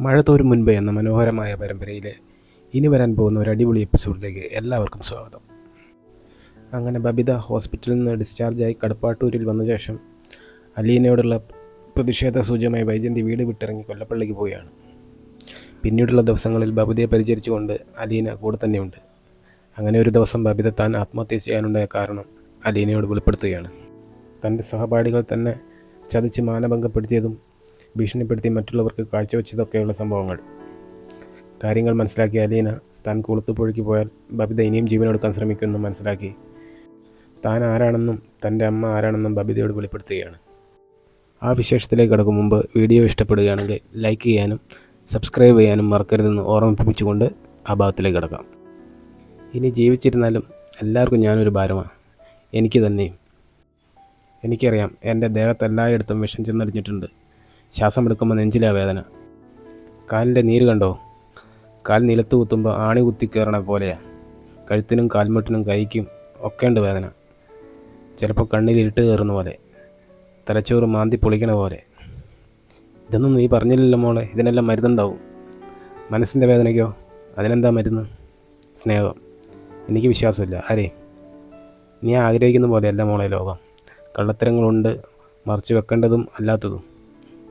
മഴ തോരും മുൻപ് എന്ന മനോഹരമായ പരമ്പരയിലെ ഇനി വരാൻ പോകുന്ന ഒരു അടിപൊളി എപ്പിസോഡിലേക്ക് എല്ലാവർക്കും സ്വാഗതം. അങ്ങനെ ബബിത ഹോസ്പിറ്റലിൽ നിന്ന് ഡിസ്ചാർജായി കടപ്പാട്ടൂരിൽ വന്ന ശേഷം അലീനയോടുള്ള പ്രതിഷേധ സൂചകമായി വൈജന്തി വീട് വിട്ടിറങ്ങി കൊല്ലപ്പള്ളിക്ക് പോവുകയാണ്. പിന്നീടുള്ള ദിവസങ്ങളിൽ ബബിതയെ പരിചരിച്ചുകൊണ്ട് അലീന കൂടെ തന്നെയുണ്ട്. അങ്ങനെ ഒരു ദിവസം ബബിത താൻ ആത്മഹത്യ ചെയ്യാനുണ്ടായ കാരണം അലീനയോട് വെളിപ്പെടുത്തുകയാണ്. തൻ്റെ സഹപാഠികൾ തന്നെ ചതിച്ച് മാനഭംഗപ്പെടുത്തിയതും ഭീഷണിപ്പെടുത്തി മറ്റുള്ളവർക്ക് കാഴ്ചവെച്ചതൊക്കെയുള്ള സംഭവങ്ങൾ. കാര്യങ്ങൾ മനസ്സിലാക്കിയ അലീന താൻ കുളത്തുപുഴയ്ക്ക് പോയാൽ ബബിത ഇനിയും ജീവനെടുക്കാൻ ശ്രമിക്കുമെന്നും മനസ്സിലാക്കി താൻ ആരാണെന്നും തൻ്റെ അമ്മ ആരാണെന്നും ബബിതയോട് വെളിപ്പെടുത്തുകയാണ്. ആ വിശേഷത്തിലേക്ക് കടക്കും മുമ്പ് വീഡിയോ ഇഷ്ടപ്പെടുകയാണെങ്കിൽ ലൈക്ക് ചെയ്യാനും സബ്സ്ക്രൈബ് ചെയ്യാനും മറക്കരുതെന്ന് ഓർമ്മിപ്പിച്ചുകൊണ്ട് ആ ഭാഗത്തിലേക്ക് കടക്കാം. ഇനി ജീവിച്ചിരുന്നാലും എല്ലാവർക്കും ഞാനൊരു ഭാരമാണ്. എനിക്ക് തന്നെയും. എനിക്കറിയാം, എൻ്റെ ദേഹത്തെല്ലായിടത്തും വിഷം ചെന്നടിഞ്ഞിട്ടുണ്ട്. ശ്വാസമെടുക്കുമ്പോൾ നെഞ്ചിലാ വേദന. കാലിൻ്റെ നീര് കണ്ടോ? കാൽ നിലത്ത് കുത്തുമ്പോൾ ആണി കുത്തി കയറണ പോലെയാണ്. കഴുത്തിനും കാൽമുട്ടിനും കൈക്കും ഒക്കെ ഉണ്ട് വേദന. ചിലപ്പോൾ കണ്ണിൽ ഇരുട്ട് കയറുന്ന പോലെ, തലച്ചോറ് മാന്തി പൊളിക്കണ പോലെ. ഇതൊന്നും നീ പറഞ്ഞില്ലല്ലോ മോളെ. ഇതിനെല്ലാം മരുന്നുണ്ടാവും. മനസ്സിൻ്റെ വേദനയ്ക്കോ? അതിനെന്താ മരുന്ന്? സ്നേഹം. എനിക്ക് വിശ്വാസമില്ല ആരേ. നീ ആഗ്രഹിക്കുന്ന പോലെയല്ല മോളെ ലോകം. കള്ളത്തരങ്ങളുണ്ട്, മറച്ചു വെക്കേണ്ടതും അല്ലാത്തതും.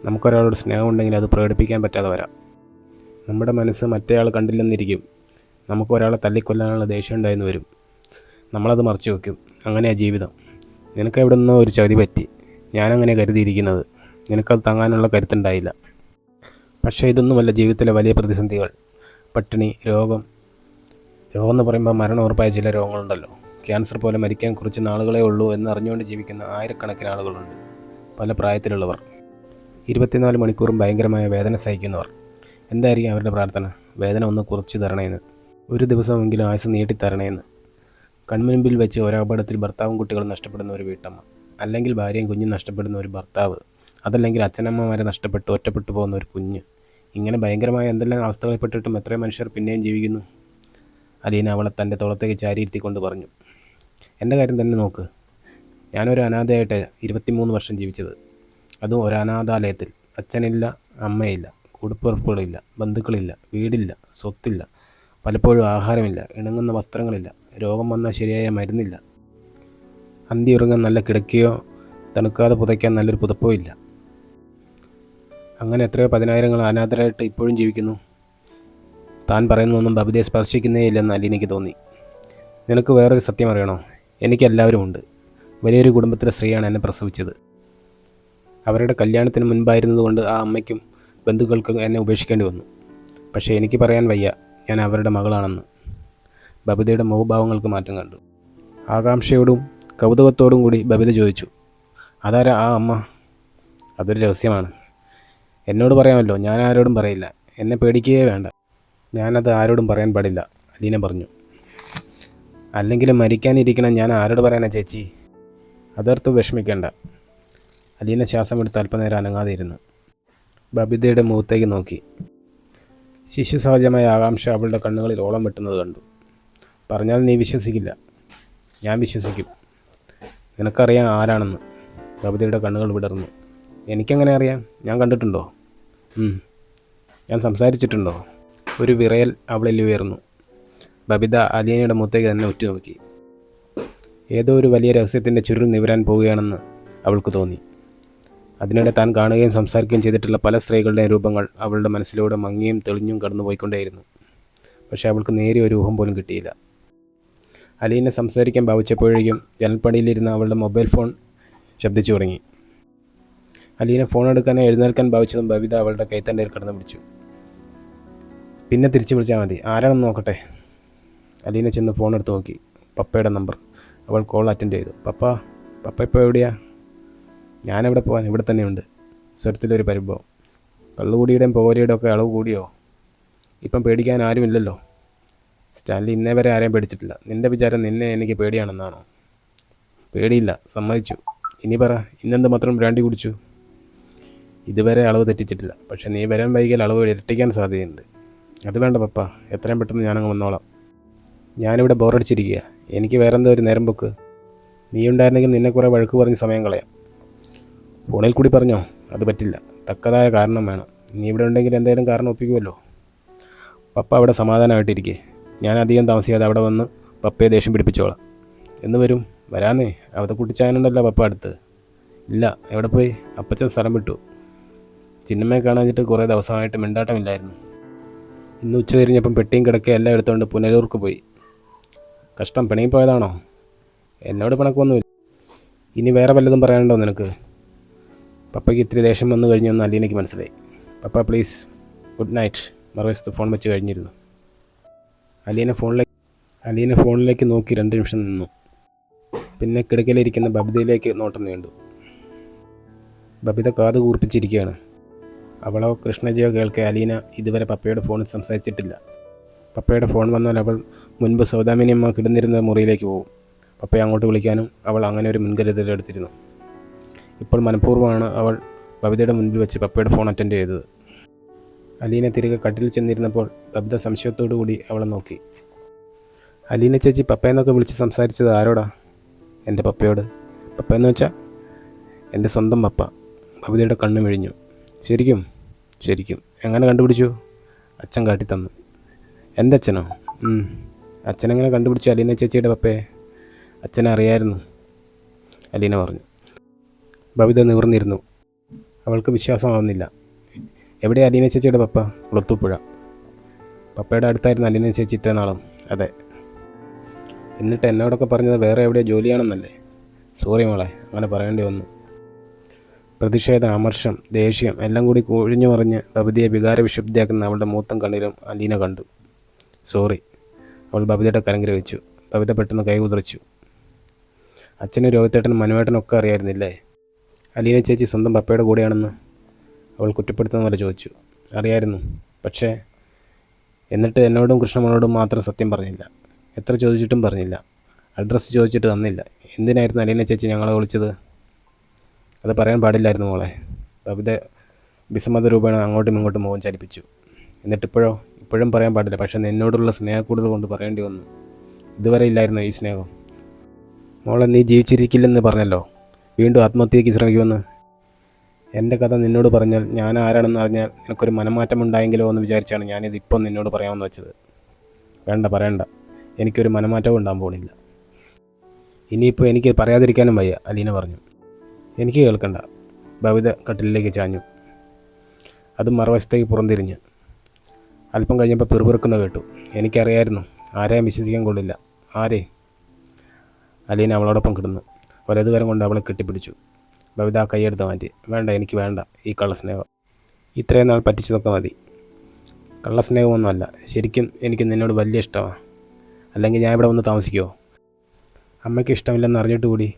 നമുക്കൊരാളോട് സ്നേഹമുണ്ടെങ്കിൽ അത് പ്രകടിപ്പിക്കാൻ പറ്റാതെ വരാം. നമ്മുടെ മനസ്സ് മറ്റേയാൾ കണ്ടില്ലെന്നിരിക്കും. നമുക്കൊരാളെ തല്ലിക്കൊല്ലാനുള്ള ദേഷ്യം ഉണ്ടായെന്ന് വരും. നമ്മളത് മറച്ചു വയ്ക്കും. അങ്ങനെയാണ് ജീവിതം. നിനക്ക് എവിടെ നിന്നോ ഒരു ചതി പറ്റി. ഞാനങ്ങനെ കരുതിയിരിക്കുന്നത്. നിനക്കത് താങ്ങാനുള്ള കരുത്തുണ്ടായില്ല. പക്ഷേ ഇതൊന്നുമല്ല ജീവിതത്തിലെ വലിയ പ്രതിസന്ധികൾ. പട്ടിണി, രോഗം എന്ന് പറയുമ്പോൾ മരണം ഉറപ്പായ ചില രോഗങ്ങളുണ്ടല്ലോ. ക്യാൻസർ പോലെ മരിക്കാൻ കുറച്ച് നാളുകളേ ഉള്ളൂ എന്നറിഞ്ഞുകൊണ്ട് ജീവിക്കുന്ന ആയിരക്കണക്കിന് ആളുകളുണ്ട്. പല പ്രായത്തിലുള്ളവർ. 24 മണിക്കൂറും ഭയങ്കരമായ വേദന സഹിക്കുന്നവർ. എന്തായിരിക്കും അവരുടെ പ്രാർത്ഥന? വേദന ഒന്ന് കുറച്ച് തരണേന്ന്. ഒരു ദിവസമെങ്കിലും ആയുസ് നീട്ടിത്തരണേന്ന്. കൺമുൻപിൽ വെച്ച് ഒരപകടത്തിൽ ഭർത്താവും കുട്ടികളും നഷ്ടപ്പെടുന്ന ഒരു വീട്ടമ്മ, അല്ലെങ്കിൽ ഭാര്യയും കുഞ്ഞും നഷ്ടപ്പെടുന്ന ഒരു ഭർത്താവ്, അതല്ലെങ്കിൽ അച്ഛനമ്മമാരെ നഷ്ടപ്പെട്ട് ഒറ്റപ്പെട്ടു പോകുന്ന ഒരു കുഞ്ഞ്. ഇങ്ങനെ ഭയങ്കരമായ എന്തെല്ലാം അവസ്ഥകളിൽപ്പെട്ടിട്ടും എത്രയോ മനുഷ്യർ പിന്നെയും ജീവിക്കുന്നു. അലീന അവളെ തൻ്റെ തോളത്തേക്ക് ചാരിയിരുത്തിക്കൊണ്ട് പറഞ്ഞു, എൻ്റെ കാര്യം തന്നെ നോക്ക്. ഞാനൊരു അനാഥയായിട്ട് 23 വർഷം ജീവിച്ചത്. അതും ഒരു അനാഥാലയത്തിൽ. അച്ഛനില്ല, അമ്മയില്ല, കൂടപ്പിറപ്പുകളില്ല, ബന്ധുക്കളില്ല, വീടില്ല, സ്വത്തില്ല, പലപ്പോഴും ആഹാരമില്ല, ഇണങ്ങുന്ന വസ്ത്രങ്ങളില്ല, രോഗം വന്നാൽ ശരിയായ മരുന്നില്ല, അന്തി ഉറങ്ങാൻ നല്ല കിടക്കുകയോ തണുക്കാതെ പുതയ്ക്കാൻ നല്ലൊരു പുതപ്പോ ഇല്ല. അങ്ങനെ എത്രയോ പതിനായിരങ്ങൾ അനാഥരായിട്ട് ഇപ്പോഴും ജീവിക്കുന്നു. താൻ പറയുന്നതൊന്നും ബബിതയെ സ്പർശിക്കുന്നേ ഇല്ലെന്ന് അലീനയ്ക്ക് തോന്നി. നിനക്ക് വേറൊരു സത്യം അറിയണോ? എനിക്കെല്ലാവരും ഉണ്ട്. വലിയൊരു കുടുംബത്തിലെ സ്ത്രീയാണ് എന്നെ പ്രസവിച്ചത്. അവരുടെ കല്യാണത്തിന് മുൻപായിരുന്നതുകൊണ്ട് ആ അമ്മയ്ക്കും ബന്ധുക്കൾക്കും എന്നെ ഉപേക്ഷിക്കേണ്ടി വന്നു. പക്ഷേ എനിക്ക് പറയാൻ വയ്യ ഞാൻ അവരുടെ മകളാണെന്ന്. ബബിതയുടെ മുഖഭാവങ്ങൾക്ക് മാറ്റം കണ്ടു. ആകാംക്ഷയോടും കൗതുകത്തോടും കൂടി ബബിത ചോദിച്ചു, അതാരാ ആ അമ്മ? അതൊരു രഹസ്യമാണ്. എന്നോട് പറയാമല്ലോ, ഞാൻ ആരോടും പറയില്ല. എന്നെ പേടിക്കുകയേ വേണ്ട. ഞാനത് ആരോടും പറയാൻ പാടില്ല, അലീന പറഞ്ഞു. അല്ലെങ്കിലും മരിക്കാനിരിക്കണം, ഞാൻ ആരോട് പറയാനാ ചേച്ചി? അതോർത്ത് വിഷമിക്കേണ്ട. അലീന ശ്വാസമെടുത്ത് അല്പനേരം അനങ്ങാതെ ഇരുന്നു. ബബിതയുടെ മുഖത്തേക്ക് നോക്കി. ശിശു സഹജമായ ആകാംക്ഷ അവളുടെ കണ്ണുകളിൽ ഓളം വെട്ടുന്നത് കണ്ടു. പറഞ്ഞാൽ നീ വിശ്വസിക്കില്ല. ഞാൻ വിശ്വസിക്കും. നിനക്കറിയാം ആരാണെന്ന്. ബബിതയുടെ കണ്ണുകൾ വിടർന്നു. എനിക്കെങ്ങനെ അറിയാം? ഞാൻ കണ്ടിട്ടുണ്ടോ? ഞാൻ സംസാരിച്ചിട്ടുണ്ടോ? ഒരു വിറയൽ അവളിൽ ഉയർന്നു. ബബിത അലീനയുടെ മുഖത്തേക്ക് തന്നെ ഉറ്റുനോക്കി. ഏതോ ഒരു വലിയ രഹസ്യത്തിൻ്റെ ചുരുൾ നിവരാൻ പോവുകയാണെന്ന് അവൾക്ക് തോന്നി. അതിനിടെ താൻ കാണുകയും സംസാരിക്കുകയും ചെയ്തിട്ടുള്ള പല സ്ത്രീകളുടെ രൂപങ്ങൾ അവളുടെ മനസ്സിലൂടെ മങ്ങിയും തെളിഞ്ഞും കടന്നുപോയിക്കൊണ്ടേയിരുന്നു. പക്ഷേ അവൾക്ക് നേരിയ ഒരു ഊഹം പോലും കിട്ടിയില്ല. അലീന സംസാരിക്കാൻ ഭാവിച്ചപ്പോഴേക്കും ജനൽപ്പടിയിലിരുന്ന അവളുടെ മൊബൈൽ ഫോൺ ശബ്ദിച്ചു തുടങ്ങി. അലീന ഫോൺ എടുക്കാനായി എഴുന്നേൽക്കാൻ ഭാവിച്ചതും ബബിത അവളുടെ കൈത്തണ്ടയിൽ കടന്നു പിടിച്ചു. പിന്നെ തിരിച്ചു വിളിച്ചാൽ മതി. ആരാണെന്ന് നോക്കട്ടെ. അലീന ചെന്ന് ഫോൺ എടുത്ത് നോക്കി. പപ്പയുടെ നമ്പർ. അവൾ കോൾ അറ്റൻഡ് ചെയ്തു. പപ്പ ഇപ്പോൾ എവിടെയാ? ഞാനെവിടെ പോകാൻ, ഇവിടെ തന്നെയുണ്ട്. സ്വരത്തിലൊരു പരിഭവം. കള്ളുകൂടിയുടെയും പോവലിയുടെയും ഒക്കെ അളവ് കൂടിയോ? ഇപ്പം പേടിക്കാൻ ആരുമില്ലല്ലോ. സ്റ്റാൻലി ഇന്നേ വരെ ആരെയും പേടിച്ചിട്ടില്ല. നിൻ്റെ വിചാരം നിന്നെ എനിക്ക് പേടിയാണെന്നാണോ? പേടിയില്ല, സമ്മതിച്ചു. ഇനി പറ, ഇന്നെന്ത് മാത്രം ബ്രാൻഡി കുടിച്ചു? ഇതുവരെ അളവ് തെറ്റിച്ചിട്ടില്ല. പക്ഷേ നീ വരാൻ വൈകിയാൽ അളവ് ഇരട്ടിക്കാൻ സാധ്യതയുണ്ട്. അത് വേണ്ട പപ്പ, എത്രയും പെട്ടെന്ന് ഞാനങ്ങ് വന്നോളാം. ഞാനിവിടെ ബോറടിച്ചിരിക്കുക. എനിക്ക് വേറെന്തോ ഒരു നേരം പൊക്ക്. നീ ഉണ്ടായിരുന്നെങ്കിൽ നിന്നെ കുറേ വഴക്ക് പറഞ്ഞ് സമയം കളയാം. ഫോണിൽ കൂടി പറഞ്ഞോ? അത് പറ്റില്ല. തക്കതായ കാരണം വേണം. നീ ഇവിടെ ഉണ്ടെങ്കിൽ എന്തെങ്കിലും കാരണം ഒപ്പിക്കുമല്ലോ. പപ്പ അവിടെ സമാധാനമായിട്ടിരിക്കേ. ഞാൻ അധികം താമസിയാതെ അവിടെ വന്ന് പപ്പയെ ദേഷ്യം പിടിപ്പിച്ചോളാം. എന്ന് വരും? വരാന്നേ. അവിടെ കുട്ടിച്ചായനുണ്ടല്ലോ പപ്പ അടുത്ത്. ഇല്ല, എവിടെ പോയി? അപ്പച്ചൻ സ്ഥലം വിട്ടു. ചിന്നമ്മയെ കാണാഞ്ഞിട്ട് കുറേ ദിവസമായിട്ട് മിണ്ടാട്ടമില്ലായിരുന്നു. ഇന്ന് ഉച്ച തിരിഞ്ഞപ്പം പെട്ടിയും കിടക്കയും എല്ലാം എടുത്തുകൊണ്ട് പുനലൂർക്ക് പോയി. കഷ്ടം, പിണങ്ങി പോയതാണോ? എന്നോട് പിണക്കൊന്നുമില്ല. ഇനി വേറെ വല്ലതും പറയാനുണ്ടോ നിനക്ക്? പപ്പയ്ക്ക് ഇത്തിരി ദേഷ്യം വന്നു കഴിഞ്ഞെന്ന് അലീനയ്ക്ക് മനസ്സിലായി. പപ്പ പ്ലീസ്, ഗുഡ് നൈറ്റ്. മറുവശത്ത് ഫോൺ വെച്ച് കഴിഞ്ഞിരുന്നു. അലീന ഫോണിലേക്ക് നോക്കി 2 നിമിഷം നിന്നു. പിന്നെ കിടക്കയിലിരിക്കുന്ന ബബിതയിലേക്ക് നോട്ടം നീണ്ടു. ബബിത കാത് കൂർപ്പിച്ചിരിക്കുകയാണ്. അവളോ കൃഷ്ണജിയോ കേൾക്കെ അലീന ഇതുവരെ പപ്പയുടെ ഫോണിൽ സംസാരിച്ചിട്ടില്ല. പപ്പയുടെ ഫോൺ വന്നാൽ അവൾ മുൻപ് സൗദാമിനിയമ്മ കിടന്നിരുന്ന മുറിയിലേക്ക് പോകും. പപ്പയെ അങ്ങോട്ട് വിളിക്കാനും അവൾ അങ്ങനെ ഒരു മുൻകരുതലെടുത്തിരുന്നു. ഇപ്പോൾ മനഃപൂർവ്വമാണ് അവൾ ബബിതയുടെ മുൻപിൽ വെച്ച് പപ്പയുടെ ഫോൺ അറ്റൻഡ് ചെയ്തത്. അലീന തിരികെ കട്ടിൽ ചെന്നിരുന്നപ്പോൾ ബബിത സംശയത്തോടു കൂടി അവളെ നോക്കി. അലീന ചേച്ചി പപ്പയെന്നൊക്കെ വിളിച്ച് സംസാരിച്ചത് ആരോടാ? എൻ്റെ പപ്പയോട്. പപ്പയെന്ന് വെച്ചാൽ എൻ്റെ സ്വന്തം പപ്പ. ബബിതയുടെ കണ്ണ് മിഴിഞ്ഞു. ശരിക്കും? ശരിക്കും. എങ്ങനെ കണ്ടുപിടിച്ചു? അച്ഛൻ കാട്ടിത്തന്നു. എൻ്റെ അച്ഛനോ? അച്ഛനെങ്ങനെ കണ്ടുപിടിച്ചു അലീന ചേച്ചിയുടെ പപ്പയെ? അച്ഛനെ അറിയായിരുന്നു, അലീന പറഞ്ഞു. ബബിത നിവർന്നിരുന്നു. അവൾക്ക് വിശ്വാസമാവുന്നില്ല. എവിടെ അലീന ചേച്ചിയുടെ പപ്പ? കുളത്തൂപ്പുഴ. പപ്പയുടെ അടുത്തായിരുന്നു അലീന ചേച്ചി ഇത്ര നാളും? അതെ. എന്നിട്ട് എന്നോടൊക്കെ പറഞ്ഞത് വേറെ എവിടെയോ ജോലിയാണെന്നല്ലേ? സോറി മോളെ, അങ്ങനെ പറയേണ്ടി വന്നു. പ്രതിഷേധം, അമർഷം, ദേഷ്യം എല്ലാം കൂടി കൊഴിഞ്ഞു മറിഞ്ഞ് ബബിതയെ വികാരവിശുദ്ധിയാക്കുന്ന അവളുടെ മൂത്തം കണ്ണിലും അലീന കണ്ടു. സോറി. അവൾ ബബിതയുടെ കരംഗ്രഹിച്ചു. ബബിത പെട്ടെന്ന് കൈ കുതിർച്ചു. അച്ഛനും രോഹിത്തേട്ടനും മനുവേട്ടനൊക്കെ അറിയായിരുന്നില്ലേ അലീന ചേച്ചി സ്വന്തം പപ്പയുടെ കൂടെയാണെന്ന്? അവൾ കുറ്റപ്പെടുത്തുന്ന പോലെ ചോദിച്ചു. അറിയായിരുന്നു. പക്ഷേ എന്നിട്ട് എന്നോടും കൃഷ്ണമോനോടും മാത്രം സത്യം പറഞ്ഞില്ല. എത്ര ചോദിച്ചിട്ടും പറഞ്ഞില്ല. അഡ്രസ്സ് ചോദിച്ചിട്ട് തന്നില്ല. എന്തിനായിരുന്നു അലീന ചേച്ചി ഞങ്ങളെ വിളിച്ചത്? അത് പറയാൻ പാടില്ലായിരുന്നു മോളെ. ബബിത വിസമ്മത രൂപേണ അങ്ങോട്ടും ഇങ്ങോട്ടും മുഖം ചലിപ്പിച്ചു. ഇപ്പോഴും പറയാൻ പാടില്ല. പക്ഷേ നിന്നോടുള്ള സ്നേഹക്കൂടുതൽ കൊണ്ട് പറയേണ്ടി വന്നു. ഇതുവരെ ഇല്ലായിരുന്നു ഈ സ്നേഹം. മോളെ, നീ ജീവിച്ചിരിക്കില്ലെന്ന് പറഞ്ഞല്ലോ. വീണ്ടും ആത്മഹത്യയ്ക്ക് ശ്രമിക്കുമെന്ന്. എൻ്റെ കഥ നിന്നോട് പറഞ്ഞാൽ ഞാൻ ആരാണെന്ന് അറിഞ്ഞാൽ നിനക്കൊരു മനംമാറ്റം ഉണ്ടായെങ്കിലോ എന്ന് വിചാരിച്ചാണ് ഞാനിത് ഇപ്പം നിന്നോട് പറയാമെന്ന് വെച്ചത്. വേണ്ട, പറയണ്ട. എനിക്കൊരു മനംമാറ്റവും ഉണ്ടാകാൻ പോകുന്നില്ല. ഇനിയിപ്പോൾ എനിക്ക് പറയാതിരിക്കാനും വയ്യ, അലീന പറഞ്ഞു. എനിക്ക് കേൾക്കണ്ട. ബബിത കട്ടിലിലേക്ക് ചാഞ്ഞു. അതും മറുവശത്തേക്ക് പുറംതിരിഞ്ഞ്. അല്പം കഴിഞ്ഞപ്പോൾ പിറുപിറുക്കുന്ന കേട്ടു. എനിക്കറിയായിരുന്നു, ആരെയും വിശ്വസിക്കാൻ കൊള്ളില്ല. ആരെ? അലീന അവളോടൊപ്പം കിടന്നു. വലതുകരം കൊണ്ട് അവളെ കെട്ടിപ്പിടിച്ചു. ബബിത കൈയെടുത്ത് മാറ്റി. വേണ്ട, എനിക്ക് വേണ്ട ഈ കള്ളസ്നേഹം. ഇത്രയും നാൾ പറ്റിച്ചതൊക്കെ മതി. കള്ളസ്നേഹമൊന്നുമല്ല. ശരിക്കും എനിക്ക് നിന്നോട് വലിയ ഇഷ്ടമാണ്. അല്ലെങ്കിൽ ഞാൻ ഇവിടെ വന്ന് താമസിക്കുമോ? അമ്മയ്ക്ക് ഇഷ്ടമില്ലെന്ന് അറിഞ്ഞിട്ട് കൂടി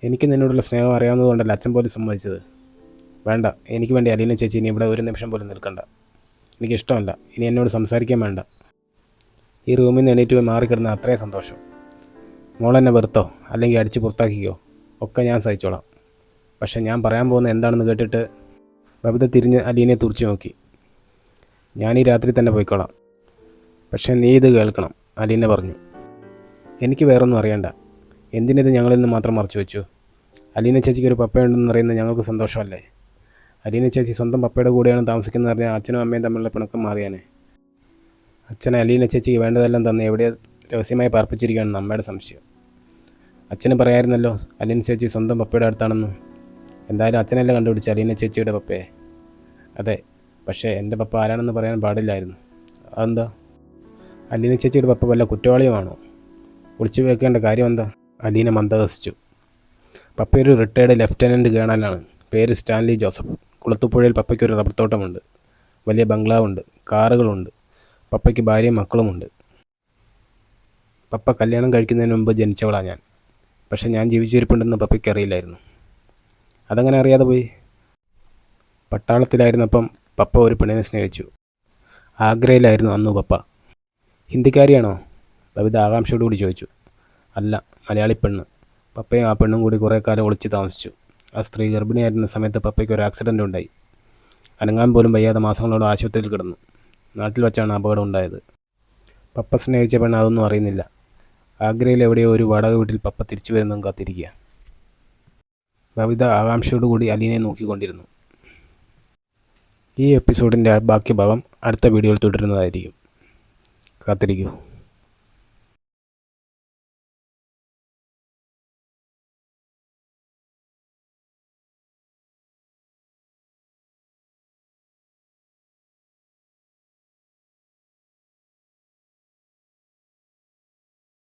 എനിക്ക് നിന്നോടുള്ള സ്നേഹം അറിയാവുന്നതുകൊണ്ടല്ല അച്ഛൻ പോലും സമ്മതിച്ചത്. വേണ്ട, എനിക്ക് വേണ്ടി അലീന ചേച്ചി ഇനി ഇവിടെ ഒരു നിമിഷം പോലും നിൽക്കണ്ട. എനിക്കിഷ്ടമല്ല. ഇനി എന്നോട് സംസാരിക്കാൻ വേണ്ട. ഈ റൂമിൽ നിന്ന് എണീറ്റ് പോയി മാറിക്കിടന്ന അത്രയും സന്തോഷം. മോളെന്നെ വെറുത്തോ അല്ലെങ്കിൽ അടിച്ച് പുറത്താക്കിക്കോ, ഒക്കെ ഞാൻ സഹിച്ചോളാം. പക്ഷെ ഞാൻ പറയാൻ പോകുന്നത് എന്താണെന്ന് കേട്ടിട്ട് ബബിത തിരിഞ്ഞ് അലീനയെ തുറച്ചു നോക്കി. ഞാൻ ഈ രാത്രി തന്നെ പോയിക്കോളാം. പക്ഷേ നീ ഇത് കേൾക്കണം, അലീന പറഞ്ഞു. എനിക്ക് വേറൊന്നും അറിയണ്ട. എന്തിനിത് ഞങ്ങളിൽ നിന്ന് മാത്രം മറച്ചു വെച്ചു? അലീന ചേച്ചിക്ക് ഒരു പപ്പയുണ്ടെന്ന് അറിയുന്നത് ഞങ്ങൾക്ക് സന്തോഷമല്ലേ? അലീന ചേച്ചി സ്വന്തം പപ്പയുടെ കൂടെയാണ് താമസിക്കുന്നത് പറഞ്ഞാൽ അച്ഛനും അമ്മയും തമ്മിലുള്ള പിണക്കം മാറിയാനെ. അച്ഛനെ അലീന ചേച്ചിക്ക് വേണ്ടതെല്ലാം തന്ന് എവിടെയോ രഹസ്യമായി പാർപ്പിച്ചിരിക്കുകയാണെന്ന് അമ്മയുടെ സംശയം. അച്ഛന് പറയായിരുന്നല്ലോ അലീന ചേച്ചി സ്വന്തം പപ്പയുടെ അടുത്താണെന്ന്. എന്തായാലും അച്ഛനല്ലേ കണ്ടുപിടിച്ച് അലീന ചേച്ചിയുടെ പപ്പയെ? അതെ, പക്ഷേ എൻ്റെ പപ്പ ആരാണെന്ന് പറയാൻ പാടില്ലായിരുന്നു. അതെന്താ? അലീന ചേച്ചിയുടെ പപ്പ വല്ല കുറ്റവാളിയുമാണോ? ഒളിച്ചു വെക്കേണ്ട കാര്യം എന്താ? അലീന മന്ദഹസിച്ചു. പപ്പയൊരു റിട്ടയർഡ് ലെഫ്റ്റനൻറ്റ് കേണലാണ്. പേര് സ്റ്റാൻലി ജോസഫ്. കുളത്തുപുഴയിൽ പപ്പയ്ക്കൊരു റബ്ബർ തോട്ടമുണ്ട്. വലിയ ബംഗ്ലാവുണ്ട്. കാറുകളുണ്ട്. പപ്പയ്ക്ക് ഭാര്യയും മക്കളുമുണ്ട്. പപ്പ കല്യാണം കഴിക്കുന്നതിന് മുമ്പ് ജനിച്ചവളാണ് ഞാൻ. പക്ഷെ ഞാൻ ജീവിച്ചിരിപ്പുണ്ടെന്ന് പപ്പയ്ക്ക് അറിയില്ലായിരുന്നു. അതങ്ങനെ അറിയാതെ പോയി? പട്ടാളത്തിലായിരുന്നപ്പം പപ്പ ഒരു പെണ്ണിനെ സ്നേഹിച്ചു. ആഗ്രയിലായിരുന്നു അന്നു പപ്പ. ഹിന്ദിക്കാരിയാണോ? ബബിത ആകാംക്ഷയോടുകൂടി ചോദിച്ചു. അല്ല, മലയാളി പെണ്ണ്. പപ്പയും ആ പെണ്ണും കൂടി കുറേ കാലം ഒളിച്ച് താമസിച്ചു. ആ സ്ത്രീ ഗർഭിണിയായിരുന്ന സമയത്ത് പപ്പയ്ക്ക് ഒരു ആക്സിഡൻ്റ് ഉണ്ടായി. അനങ്ങാൻ പോലും വയ്യാതെ മാസങ്ങളോട് ആശുപത്രിയിൽ കിടന്നു. നാട്ടിൽ വെച്ചാണ് അപകടം ഉണ്ടായത്. പപ്പ സ്നേഹിച്ച പെണ്ണ് അതൊന്നും അറിയുന്നില്ല. ആഗ്രയിൽ എവിടെയോ ഒരു വാടക വീട്ടിൽ പപ്പ തിരിച്ചു വരുന്നതും കാത്തിരിക്കുക. ബബിത ആകാംക്ഷയോടുകൂടി അലീനയെ നോക്കിക്കൊണ്ടിരുന്നു. ഈ എപ്പിസോഡിൻ്റെ ബാക്കി ഭാഗം അടുത്ത വീഡിയോയിൽ തുടരുന്നതായിരിക്കും. കാത്തിരിക്കൂ.